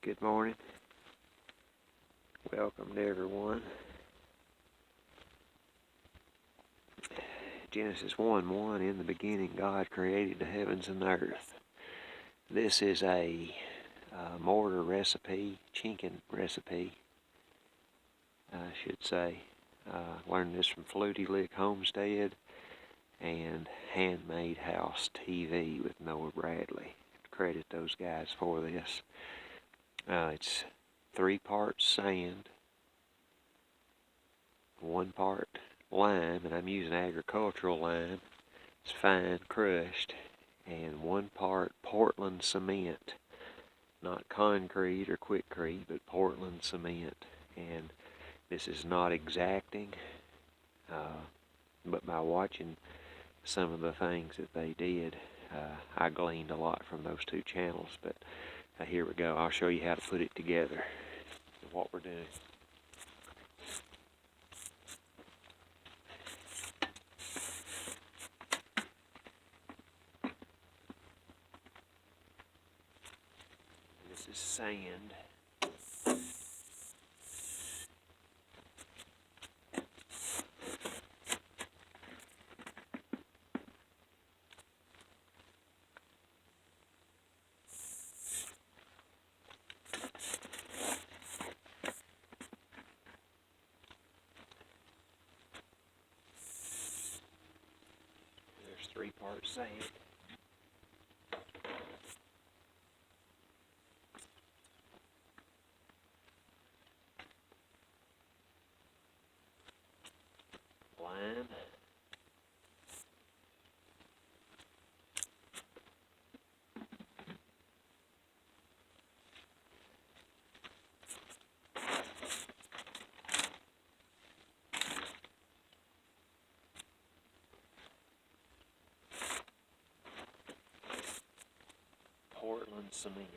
Good morning. Welcome to everyone. Genesis 1:1, in the beginning God created the heavens and the earth. This is a mortar recipe, chinking recipe, I should say. Learned this from Flutie Lick Homestead and Handmade House TV with Noah Bradley. Credit those guys for this. It's 3 parts sand, 1 part lime, and I'm using agricultural lime. It's fine crushed, and 1 part Portland cement, not concrete or quickcrete, but Portland cement. And this is not exacting, but by watching some of the things that they did, I gleaned a lot from those 2 channels. But here we go. I'll show you how to put it together and what we're doing. This is sand. There's 3 parts sand. Lime. Portland cement.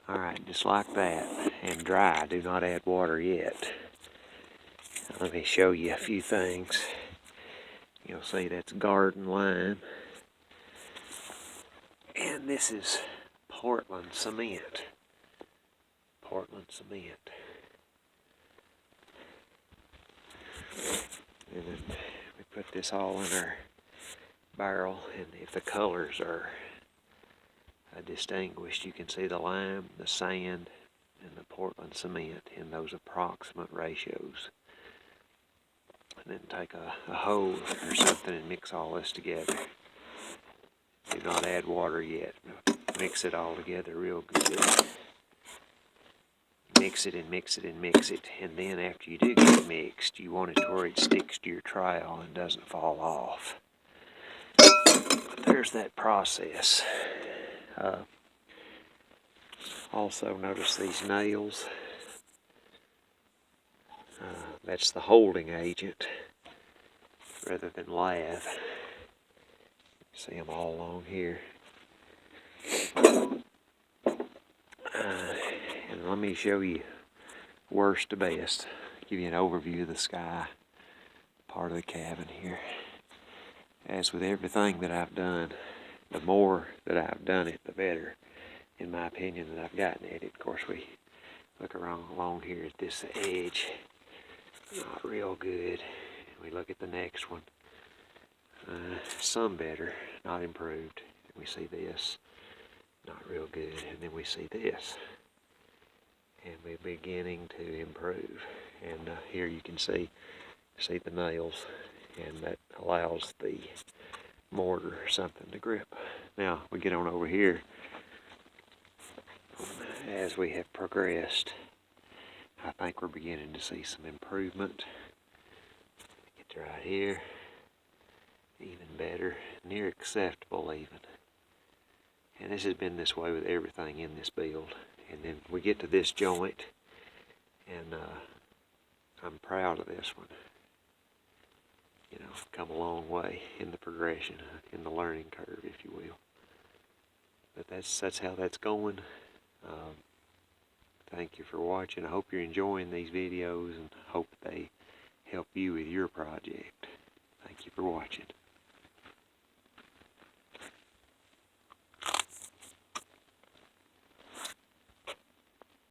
Alright, just like that, and dry. Do not add water yet. Let me show you a few things. You'll see that's garden lime. And this is Portland cement. Portland cement. And then we put this all in our barrel, and if the colors are distinguished, you can see the lime, the sand, and the Portland cement in those approximate ratios. And then take a hose or something and mix all this together. Do not add water yet. Mix it all together real good. Mix it and mix it and mix it. And then after you do get it mixed, you want it to where it sticks to your trowel and doesn't fall off. But there's that process. Also notice these nails. That's the holding agent rather than lathe. See them all along here. And let me show you worst to best. Give you an overview of the sky, part of the cabin here. As with everything that I've done, the more that I've done it, the better, in my opinion, that I've gotten at it. Of course, we look along here at this edge, not real good. We look at the next one, some better, not improved. And we see this, not real good, and then we see this, and we're beginning to improve. And here you can see the nails, and that allows the mortar or something to grip. Now we get on over here. As we have progressed, I think we're beginning to see some improvement. Get to right here, even better, near acceptable even. And this has been this way with everything in this build. And then we get to this joint, and I'm proud of this one. come a long way in the progression, in the learning curve, if you will. But that's how that's going. Um, Thank you for watching. I hope you're enjoying these videos and hope they help you with your project. Thank you for watching.